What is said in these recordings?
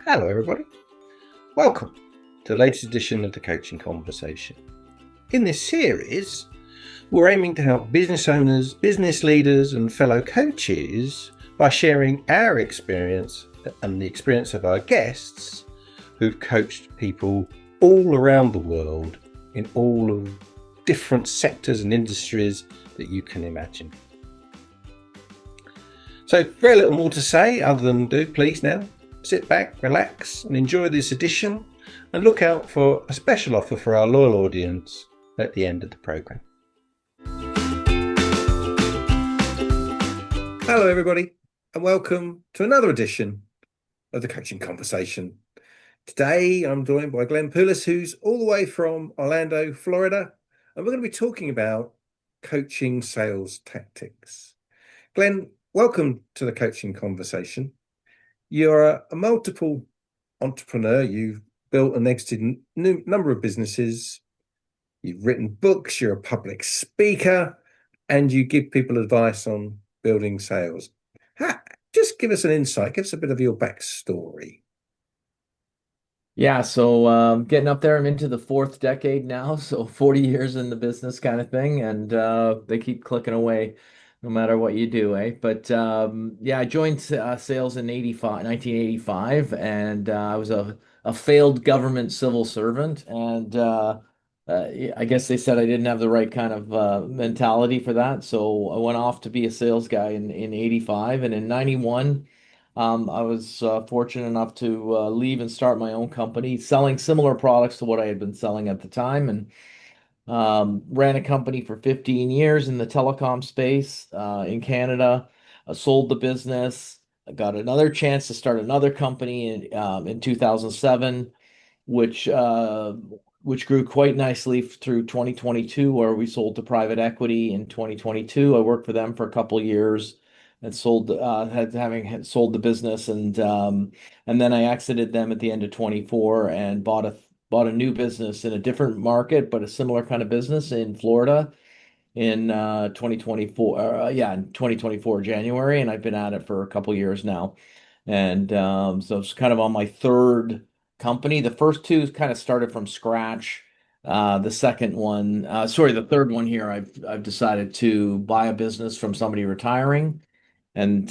Hello, everybody. Welcome to the latest edition of the Coaching Conversation. In this series, we're aiming to help business owners, business leaders, and fellow coaches by sharing our experience and the experience of our guests who've coached people all around the world in all of different sectors and industries that you can imagine. So, very little more to say other than please now sit back, relax, and enjoy this edition, and look out for a special offer for our loyal audience at the end of the programme. Hello, everybody, and welcome to another edition of the Coaching Conversation. Today, I'm joined by Glenn Poulos, who's all the way from Orlando, Florida, and we're going to be talking about coaching sales tactics. Glenn, welcome to the Coaching Conversation. You're a multiple entrepreneur. You've built and exited a number of businesses. You've written books. You're a public speaker, and you give people advice on building sales. Just give us an insight. Give us a bit of your backstory. Yeah, so getting up there, I'm into the fourth decade now, so 40 years in the business kind of thing, and they keep clicking away no matter what you do, eh? But yeah, I joined sales in 1985, and I was a failed government civil servant, and I guess they said I didn't have the right kind of mentality for that, so I went off to be a sales guy in 85, and in 91. I was fortunate enough to leave and start my own company, selling similar products to what I had been selling at the time, and ran a company for 15 years in the telecom space in Canada. Sold the business. I got another chance to start another company in 2007, which uh, which grew quite nicely through 2022, where we sold to private equity in 2022. I worked for them for a couple of years and sold had sold the business, and then I exited them at the end of 24 and bought a new business in a different market, but a similar kind of business in Florida in 2024. In 2024 January, and I've been at it for a couple years now. And so it's kind of on my third company. The first two kind of started from scratch. The third one here, I've decided to buy a business from somebody retiring, and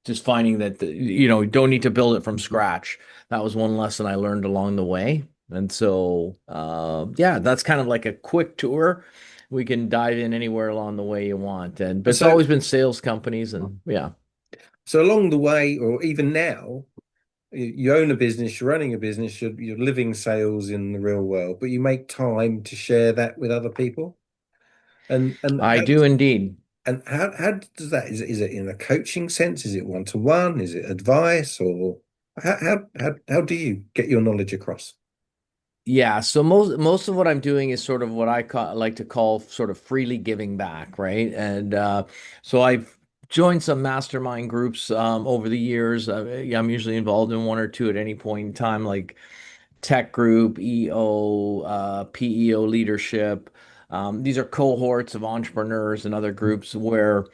just finding that you don't need to build it from scratch. That was one lesson I learned along the way. And so yeah, that's kind of like a quick tour. We can dive in anywhere along the way you want, and but it's So, always been sales companies, and yeah. so along the way, or even now, you own a business, you're running a business, you're living sales in the real world, but you make time to share that with other people. And I how, do indeed. and how does that? Is it in a coaching sense? Is it one to one? Is it advice? Or how do you get your knowledge across? Yeah, so most of what I'm doing is sort of what like to call sort of freely giving back, right? And so I've joined some mastermind groups over the years. Yeah, I'm usually involved in one or two at any point in time, like tech group, EO, PEO leadership. These are cohorts of entrepreneurs and other groups where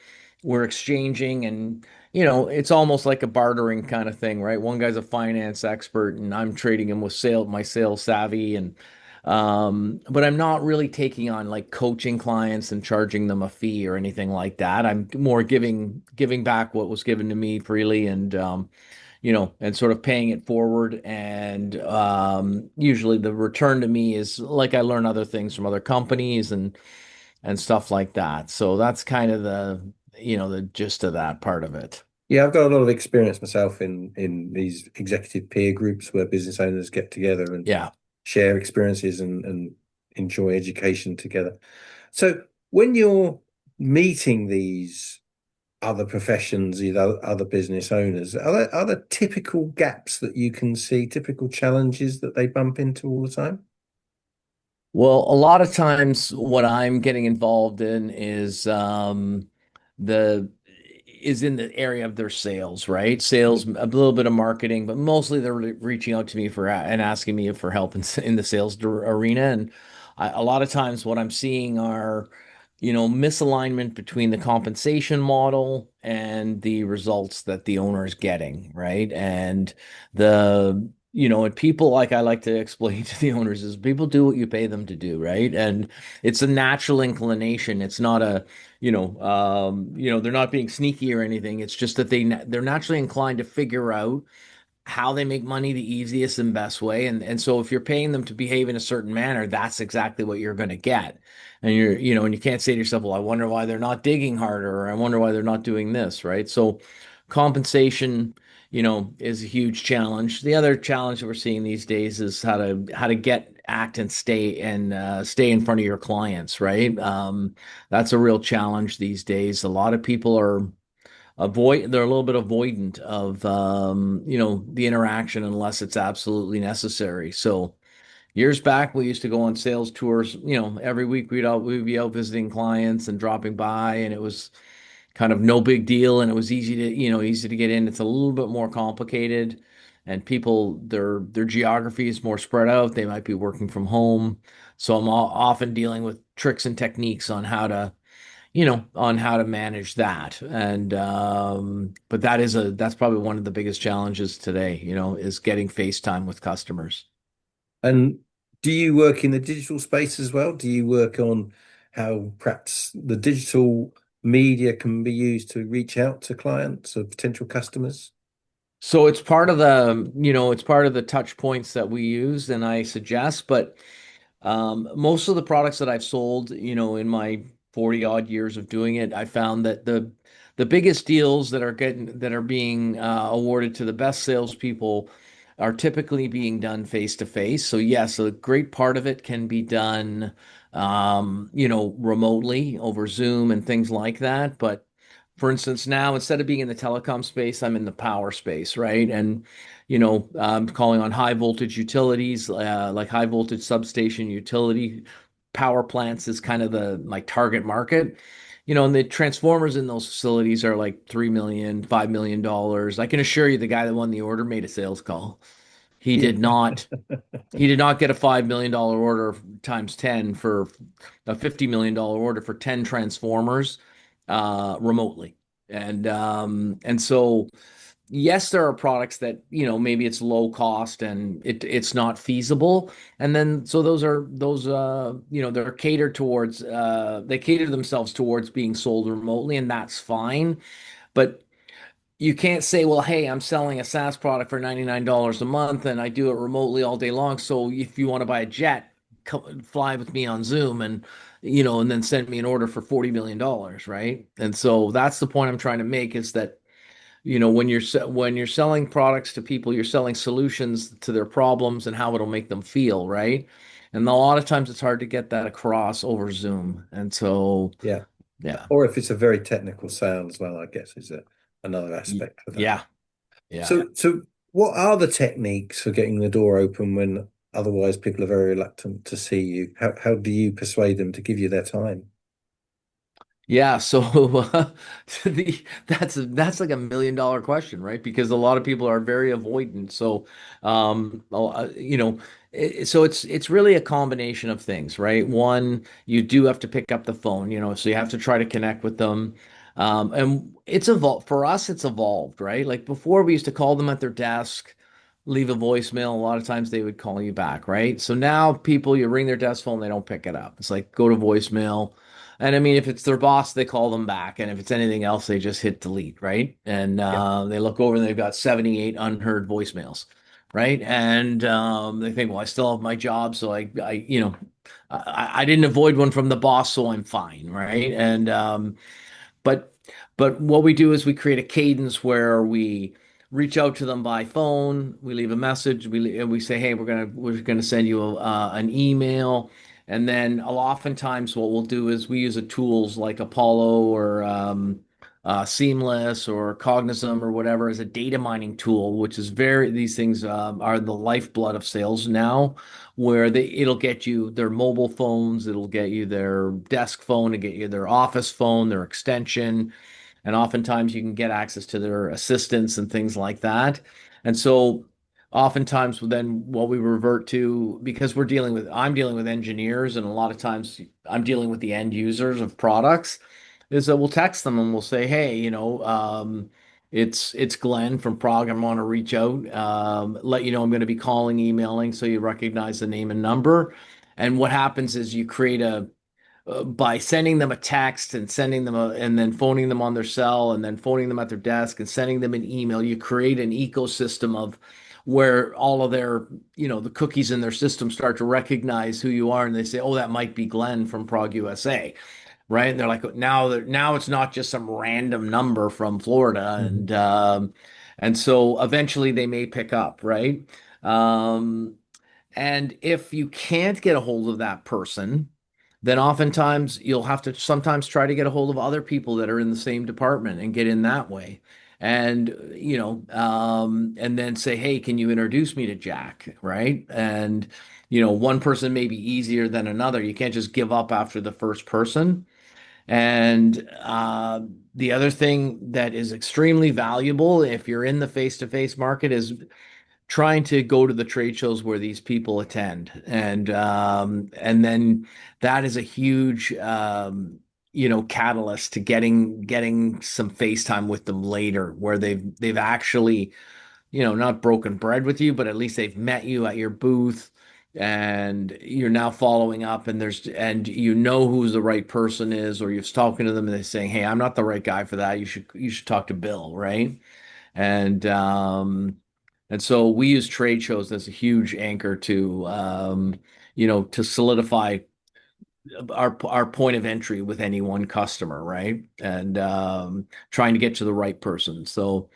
we're exchanging, and it's almost like a bartering kind of thing, right? One guy's a finance expert and I'm trading him with my sales savvy, and but I'm not really taking on like coaching clients and charging them a fee or anything like that. I'm more giving back what was given to me freely, and sort of paying it forward. And usually the return to me is like I learn other things from other companies and stuff like that. So that's kind of the gist of that part of it. Yeah, I've got a lot of experience myself in these executive peer groups where business owners get together and Yeah. share experiences and enjoy education together. So when you're meeting these other professions, other business owners, are there typical gaps that you can see, typical challenges that they bump into all the time? Well, a lot of times what I'm getting involved in the is in the area of their sales, right? Sales, a little bit of marketing, but mostly they're reaching out to me and asking me for help in the sales arena. And a lot of times what I'm seeing are misalignment between the compensation model and the results that the owner is getting, right? And people, like I like to explain to the owners, is people do what you pay them to do, right? And it's a natural inclination. It's not they're not being sneaky or anything. It's just that they're naturally inclined to figure out how they make money the easiest and best way. And so if you're paying them to behave in a certain manner, that's exactly what you're going to get. And you can't say to yourself, well, I wonder why they're not digging harder, or I wonder why they're not doing this, right? So compensation, is a huge challenge. The other challenge that we're seeing these days is how to get act and stay in front of your clients, right? That's a real challenge these days. A lot of people are they're a little bit avoidant of the interaction unless it's absolutely necessary. So years back we used to go on sales tours, every week we'd be out visiting clients and dropping by, and it was kind of no big deal, and it was easy to get in. It's a little bit more complicated, and people, their geography is more spread out. They might be working from home, so I'm often dealing with tricks and techniques on how to manage that. But that's probably one of the biggest challenges today, is getting face time with customers. And do you work in the digital space as well? Do you work on how perhaps the digital media can be used to reach out to clients or potential customers? So it's part of the touch points that we use and I suggest, but most of the products that I've sold, in my 40 odd years of doing it, I found that the biggest deals that are being awarded to the best salespeople are typically being done face to face. So yes, a great part of it can be done, remotely over Zoom and things like that. But for instance, now instead of being in the telecom space, I'm in the power space, right? And I'm calling on high voltage utilities, like high voltage substation utility power plants is kind of my target market. And the transformers in those facilities are like 3 million, $5 million. I can assure you the guy that won the order made a sales call. He Yeah. did not he did not get a $5 million order times 10 for a $50 million order for 10 transformers remotely. And so yes, there are products that, maybe it's low cost and it's not feasible. And then so they're catered towards they cater themselves towards being sold remotely, and that's fine. But you can't say, well, hey, I'm selling a SaaS product for $99 a month and I do it remotely all day long. So if you want to buy a jet, fly with me on Zoom and then send me an order for $40 million, right? And so that's the point I'm trying to make, is that, when you're selling products to people, you're selling solutions to their problems and how it'll make them feel, right? And a lot of times it's hard to get that across over Zoom. And so, Yeah. yeah. Or if it's a very technical sale as well, I guess is another aspect of that. Yeah. Yeah. So what are the techniques for getting the door open when otherwise people are very reluctant to see you? How do you persuade them to give you their time? Yeah, so that's like $1 million question, right? Because a lot of people are very avoidant. So, so it's really a combination of things, right? One, you do have to pick up the phone, so you have to try to connect with them. And it's evolved for us. It's evolved, right? Like before, we used to call them at their desk, leave a voicemail. A lot of times they would call you back, right? So now people, you ring their desk phone, they don't pick it up. It's like go to voicemail. And I mean, if it's their boss, they call them back. And if it's anything else, they just hit delete, right? And Yeah. they look over and they've got 78 unheard voicemails, right? And they think, well, I still have my job. So I didn't avoid one from the boss, so I'm fine, right? But but what we do is we create a cadence where we reach out to them by phone, we leave a message, and we say, hey, we're gonna send you an email, and then oftentimes what we'll do is we use a tools like Apollo or Seamless or Cognism or whatever as a data mining tool, which is these things are the lifeblood of sales now, where it'll get you their mobile phones, it'll get you their desk phone, it'll get you their office phone, their extension, and oftentimes you can get access to their assistants and things like that. And so oftentimes then what we revert to, because I'm dealing with engineers, and a lot of times I'm dealing with the end users of products, is that we'll text them and we'll say, hey, it's Glenn from Prague. I want to reach out, let you know I'm going to be calling, emailing, so you recognize the name and number. And what happens is you create a by sending them a text and and then phoning them on their cell and then phoning them at their desk and sending them an email, you create an ecosystem of where all of their, the cookies in their system start to recognize who you are, and they say, oh, that might be Glenn from Prague, USA, right? And they're like, now it's not just some random number from Florida, Mhm. and so eventually they may pick up, right? Um, and if you can't get a hold of that person, then oftentimes you'll have to sometimes try to get a hold of other people that are in the same department and get in that way. And, and then say, hey, can you introduce me to Jack? Right. And, one person may be easier than another. You can't just give up after the first person. And the other thing that is extremely valuable if you're in the face-to-face market is trying to go to the trade shows where these people attend, and then that is a huge catalyst to getting some FaceTime with them later, where they've actually, not broken bread with you, but at least they've met you at your booth, and you're now following up, and who the right person is, or you're talking to them and they're saying, hey, I'm not the right guy for that, you should talk to Bill, right? And and so we use trade shows as a huge anchor to, to solidify our point of entry with any one customer, right? And trying to get to the right person. So,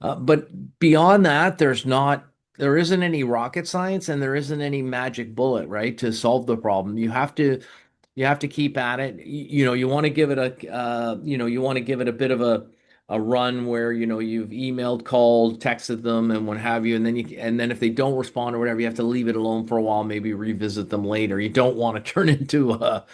but beyond that, there isn't any rocket science, and there isn't any magic bullet, right, to solve the problem. You have to keep at it. You want to give it a bit of a run where, you've emailed, called, texted them, and what have you, and then if they don't respond or whatever, you have to leave it alone for a while, maybe revisit them later. You don't want to turn into a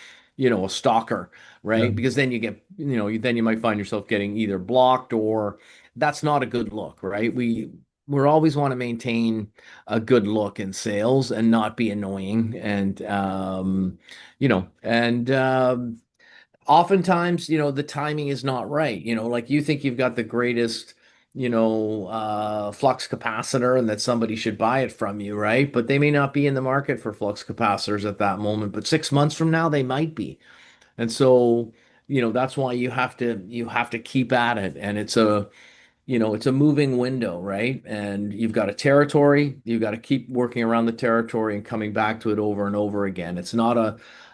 stalker, right? No. Because then then you might find yourself getting either blocked, or that's not a good look, right? We always want to maintain a good look in sales and not be annoying, and and oftentimes, the timing is not right. Like, you think you've got the greatest, flux capacitor, and that somebody should buy it from you, right? But they may not be in the market for flux capacitors at that moment, but 6 months from now, they might be. And so, that's why you have to keep at it. And it's a moving window, right? And you've got a territory, you've got to keep working around the territory and coming back to it over and over again.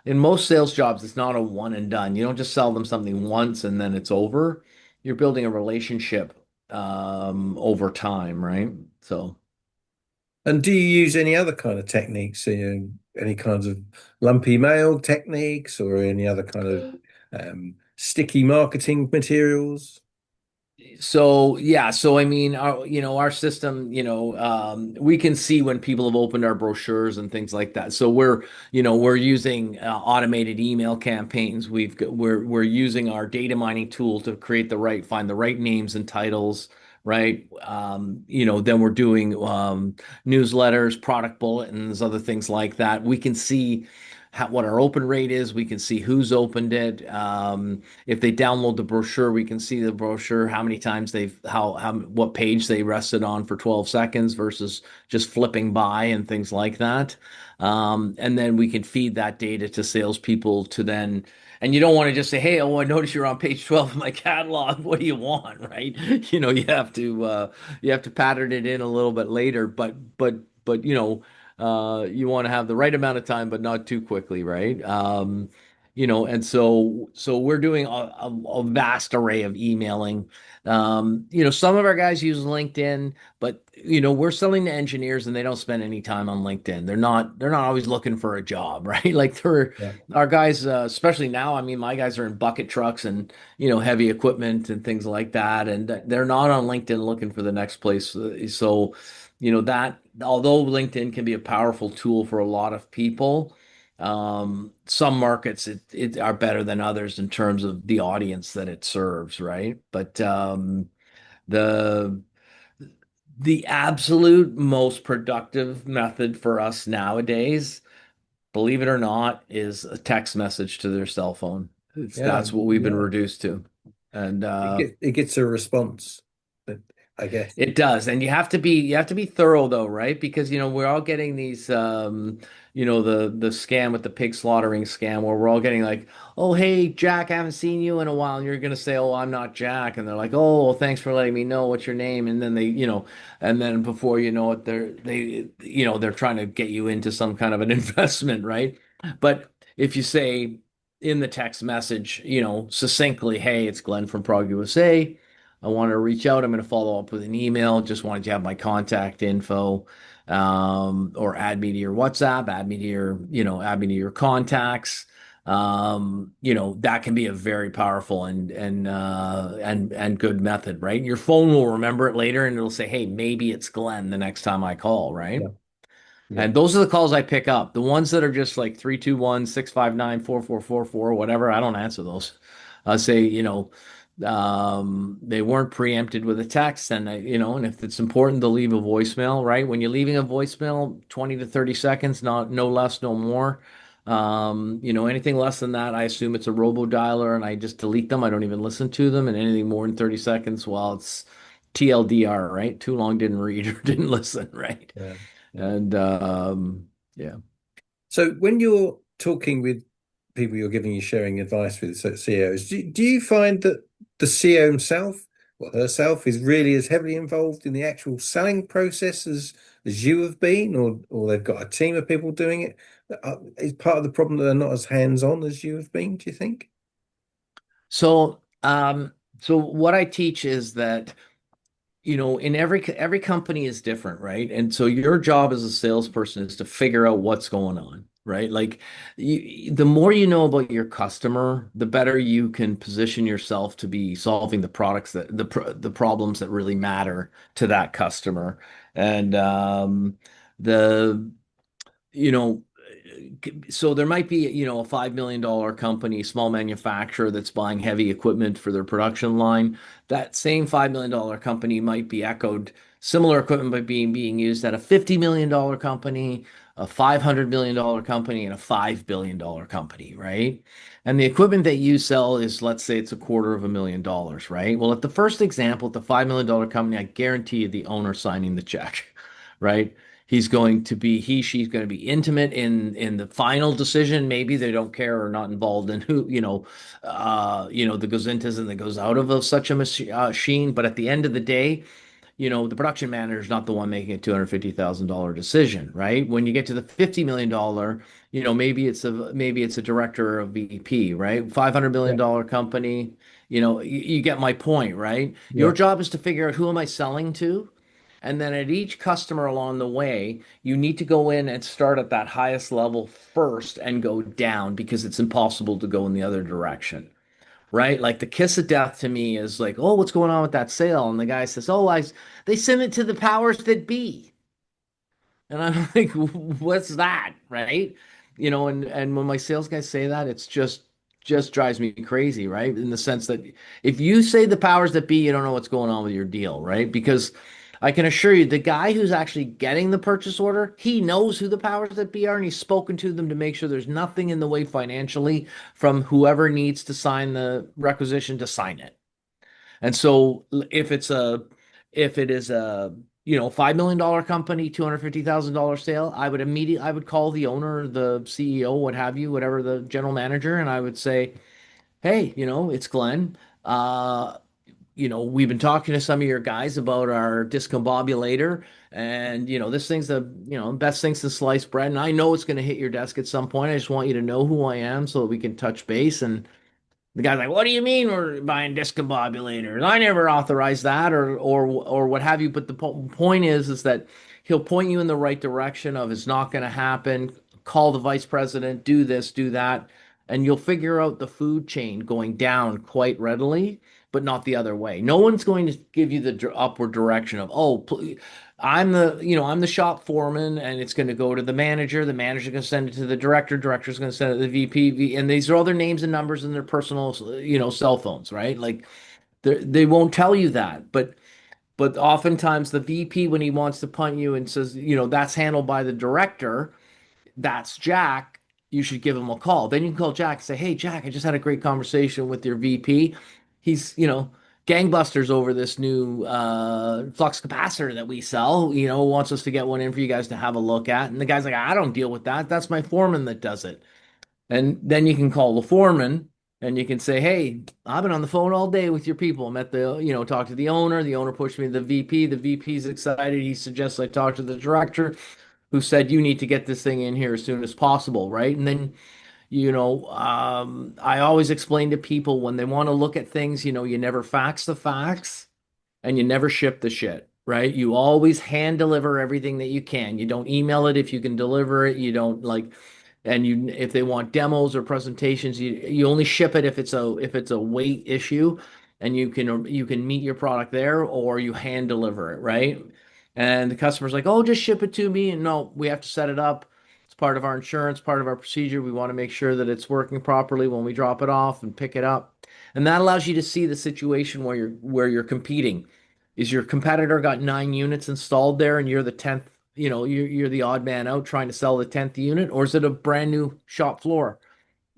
In most sales jobs, it's not a one and done. You don't just sell them something once and then it's over. You're building a relationship over time, right? So. And do you use any other kind of techniques, any kinds of lumpy mail techniques or any other kind of sticky marketing materials? So yeah, so I mean, our system, we can see when people have opened our brochures and things like that. So we're using automated email campaigns. We're using our data mining tool to find the right names and titles, right? Then we're doing newsletters, product bulletins, other things like that. We can see what our open rate is. We can see who's opened it. If they download the brochure, we can see the brochure, how many times what page they rested on for 12 seconds versus just flipping by and things like that. And then we can feed that data to salespeople and you don't want to just say, hey, oh, I noticed you're on page 12 of my catalog. What do you want? Right? You have to pattern it in a little bit later, but you want to have the right amount of time, but not too quickly, right? And so we're doing a vast array of emailing. Some of our guys use LinkedIn, but we're selling to engineers and they don't spend any time on LinkedIn. They're not always looking for a job, right? Like, Yeah. our guys, especially now. I mean, my guys are in bucket trucks and heavy equipment and things like that, and they're not on LinkedIn looking for the next place. So, that although LinkedIn can be a powerful tool for a lot of people, some markets it are better than others in terms of the audience that it serves, right? But the The absolute most productive method for us nowadays, believe it or not, is a text message to their cell phone. Yeah, That's what we've been yeah. reduced to. And It gets a response, but I guess. it does, and you have to be thorough though, right? Because we're all getting these the scam with the pig slaughtering scam where we're all getting like, "Oh, hey Jack, I haven't seen you in a while." And you're gonna say, "Oh, I'm not Jack." And they're like, "Oh, well, thanks for letting me know what's your name." And then and then before you know it, they're trying to get you into some kind of an investment, right? But if you say in the text message, succinctly, "Hey, it's Glenn from Prague, USA. I want to reach out. I'm going to follow up with an email. Just wanted to have my contact info, or add me to your WhatsApp, add me to your contacts." That can be a very powerful and good method, right? Your phone will remember it later, and it'll say, "Hey, maybe it's Glenn the next time I call," right? Yeah, yeah, And those are the calls I pick up. The ones that are just like 321-659-4444, whatever, I don't answer those. I say, they weren't preempted with a text, and and if it's important to leave a voicemail, right? When you're leaving a voicemail, 20 to 30 seconds, not no less, no more. Anything less than that, I assume it's a robo dialer, and I just delete them. I don't even listen to them, and anything more than 30 seconds, well, it's TLDR, right? Too long didn't read or didn't listen, right? yeah, yeah. And yeah. So when you're talking with people you're giving you sharing advice with, so CEOs, do you find that the CEO himself or herself is really as heavily involved in the actual selling process as you have been, or they've got a team of people doing it? Is part of the problem that they're not as hands-on as you have been, do you think? So so what I teach is that in every company is different, right? And so your job as a salesperson is to figure out what's going on, right? Like the more you know about your customer, the better you can position yourself to be solving the products the problems that really matter to that customer. And the you know, so there might be, a $5 million company, small manufacturer that's buying heavy equipment for their production line. That same $5 million company might be echoed, similar equipment by being used at a $50 million company, a $500 million company, and a $5 billion company, right? And the equipment that you sell is, let's say it's $250,000, right? Well, at the first example, at the $5 million company, I guarantee you the owner signing the check, right? She's going to be intimate in the final decision. Maybe they don't care or not involved in who, that goes into and that goes out of such a machine. But at the end of the day, the production manager is not the one making a $250,000 decision, right? When you get to the $50 million, maybe it's a director of VP, right? $500 Yeah, million company, you get my point, right? Your yeah, job is to figure out who am I selling to? And then at each customer along the way, you need to go in and start at that highest level first and go down because it's impossible to go in the other direction, right? Like the kiss of death to me is like, "Oh, what's going on with that sale?" And the guy says, "Oh, they sent it to the powers that be." And I'm like, "What's that?" Right? And when my sales guys say that, it's just drives me crazy, right? In the sense that if you say the powers that be, you don't know what's going on with your deal, right? Because I can assure you, the guy who's actually getting the purchase order, he knows who the powers that be are, and he's spoken to them to make sure there's nothing in the way financially from whoever needs to sign the requisition to sign it. And so if it is a $5 million company, $250,000 sale, I would call the owner, the CEO, what have you, whatever, the general manager, and I would say, "Hey, it's Glenn. We've been talking to some of your guys about our discombobulator, and this thing's the best thing since sliced bread, and I know it's going to hit your desk at some point. I just want you to know who I am so that we can touch base." And the guy's like, "What do you mean we're buying discombobulators? I never authorized that," or what have you. But the point is that he'll point you in the right direction of it's not going to happen. Call the vice president, do this, do that, and you'll figure out the food chain going down quite readily, but not the other way. No one's going to give you the upward direction of, "Oh, I'm the shop foreman, and it's going to go to the manager. The manager's going to send it to the director. Director's going to send it to the VP. And these are all their names and numbers in their personal, cell phones, right? Like they won't tell you that, but But oftentimes the VP, when he wants to punt you and says, that's handled by the director, that's Jack, you should give him a call. Then you can call Jack and say, hey, Jack, I just had a great conversation with your VP. He's, gangbusters over this new flux capacitor that we sell, wants us to get one in for you guys to have a look at. And the guy's like, I don't deal with that. That's my foreman that does it. And then you can call the foreman and you can say, hey, I've been on the phone all day with your people. I'm at the, talk to the owner. The owner pushed me to the VP. The VP's excited. He suggests I talk to the director who said you need to get this thing in here as soon as possible, right? And then, I always explain to people when they want to look at things, you never fax the facts and you never ship the shit, right? You always hand deliver everything that you can. You don't email it if you can deliver it. You don't like, and you if they want demos or presentations, you only ship it if it's a weight issue, and you can meet your product there or you hand deliver it, right? And the customer's like, oh, just ship it to me, and no, we have to set it up. It's part of our insurance, part of our procedure. We want to make sure that it's working properly when we drop it off and pick it up. And that allows you to see the situation where you're competing. Is your competitor got 9 units installed there and you're the 10th, you're the odd man out trying to sell the 10th unit, or is it a brand new shop floor,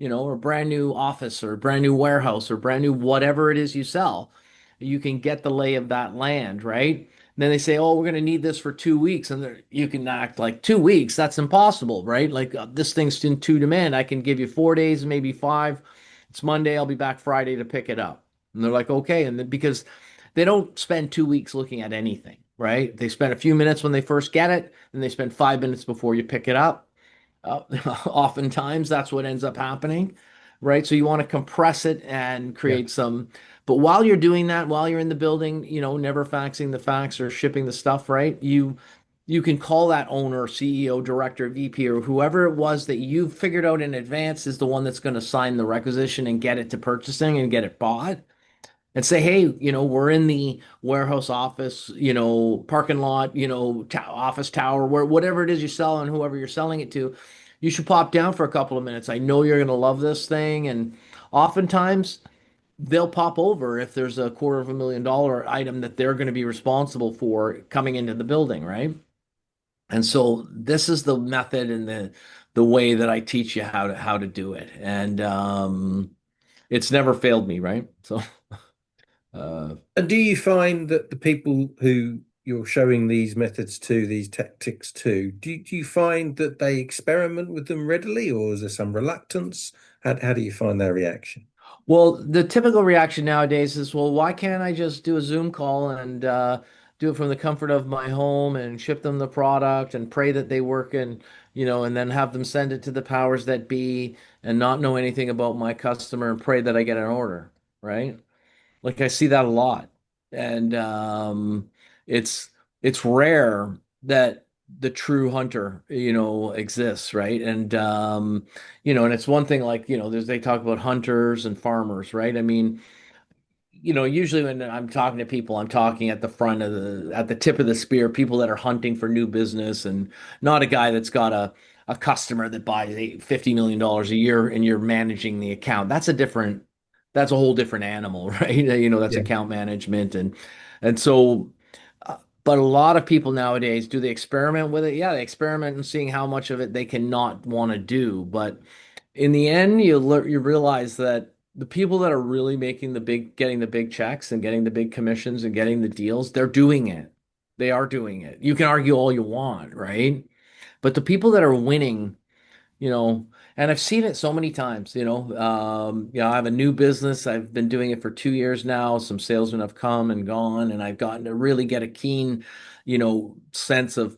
or a brand new office or a brand new warehouse or brand new whatever it is you sell? You can get the lay of that land, right? And then they say, oh, we're going to need this for 2 weeks. And you can act like 2 weeks. That's impossible, right? Like this thing's in too demand. I can give you 4 days, maybe five. It's Monday. I'll be back Friday to pick it up. And they're like, okay. And then because they don't spend 2 weeks looking at anything, right? They spend a few minutes when they first get it, and they spend 5 minutes before you pick it up. Uh, Oftentimes, that's what ends up happening, right? So you want to compress it and Yeah. create some. But while you're doing that, while you're in the building, never faxing the fax or shipping the stuff, right? You can call that owner, CEO, director, VP, or whoever it was that you figured out in advance is the one that's going to sign the requisition and get it to purchasing and get it bought and say, hey, we're in the warehouse office, parking lot, office tower, where whatever it is you sell and whoever you're selling it to, you should pop down for a couple of minutes. I know you're going to love this thing. And oftentimes they'll pop over if there's a $250,000 item that they're going to be responsible for coming into the building, right? And so this is the method and the way that I teach you how to do it. And it's never failed me, right? So uh And do you find that the people who you're showing these methods to, these tactics to, do you find that they experiment with them readily, or is there some reluctance? How do you find their reaction? Well, the typical reaction nowadays is, well, why can't I just do a Zoom call and do it from the comfort of my home and ship them the product and pray that they work and then have them send it to the powers that be and not know anything about my customer and pray that I get an order, right? Like I see that a lot. And it's it's rare that the true hunter, exists, right? And it's one thing like, they talk about hunters and farmers, right? I mean, usually when I'm talking to people, I'm talking at the tip of the spear, people that are hunting for new business and not a guy that's got a customer that buys $50 million a year and you're managing the account. That's a whole different animal, right? That's Yeah. account management and so, but a lot of people nowadays, do they experiment with it? Yeah, they experiment and seeing how much of it they cannot want to do. But in the end, you realize that the people that are really getting the big checks and getting the big commissions and getting the deals, they're doing it. They are doing it. You can argue all you want, right? But the people that are winning, you know, and I've seen it so many times, I have a new business. I've been doing it for 2 years now. Some salesmen have come and gone, and I've gotten to really get a keen, sense of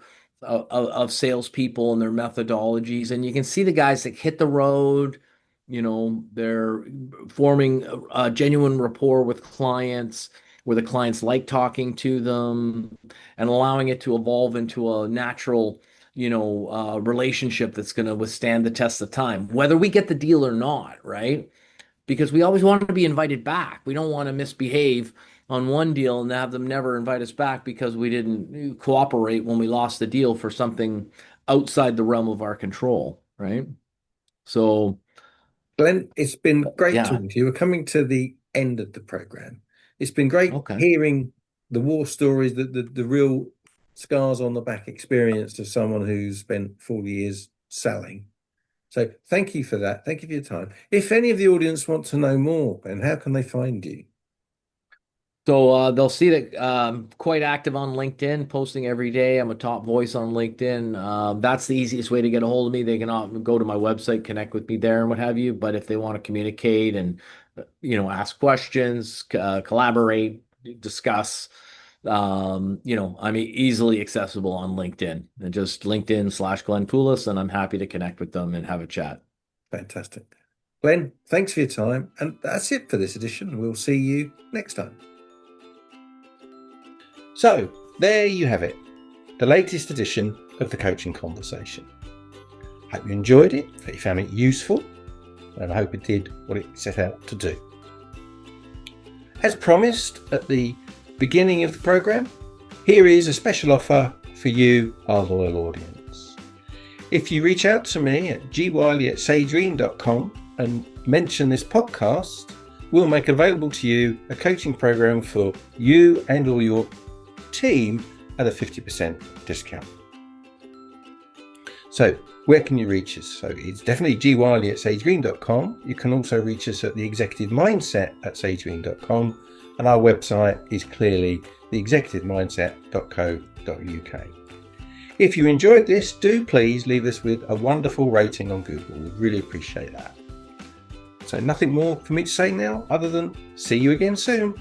salespeople and their methodologies. And you can see the guys that hit the road, they're forming a genuine rapport with clients where the clients like talking to them and allowing it to evolve into a natural relationship that's going to withstand the test of time, whether we get the deal or not, right? Because we always want to be invited back. We don't want to misbehave on one deal and have them never invite us back because we didn't cooperate when we lost the deal for something outside the realm of our control, right? So, Glenn, it's been great yeah, talking to you. We're coming to the end of the program. It's been great okay. hearing the war stories, the real scars on the back experience of someone who's spent 40 years selling. So thank you for that. Thank you for your time. If any of the audience want to know more, Ben, how can they find you? So they'll see that quite active on LinkedIn, posting every day. I'm a top voice on LinkedIn. That's the easiest way to get a hold of me. They can go to my website, connect with me there, and what have you. But if they want to communicate and ask questions, collaborate, discuss, I'm easily accessible on LinkedIn. And just LinkedIn/Glenn Poulos, and I'm happy to connect with them and have a chat. Fantastic. Glenn, thanks for your time. And that's it for this edition. We'll see you next time. So there you have it, the latest edition of the Coaching Conversation. Hope you enjoyed it, hope you found it useful, and I hope it did what it set out to do. As promised at the beginning of the programme, here is a special offer for you, our loyal audience. If you reach out to me at gwiley@sagedream.com and mention this podcast, we'll make available to you a coaching programme for you and all your team at a 50% discount. So where can you reach us? So it's definitely gwiley@sagedream.com. You can also reach us at the executive mindset at sagedream.com, and our website is clearly theexecutivemindset.co.uk. If you enjoyed this, do please leave us with a wonderful rating on Google. We'd really appreciate that. So nothing more for me to say now other than see you again soon.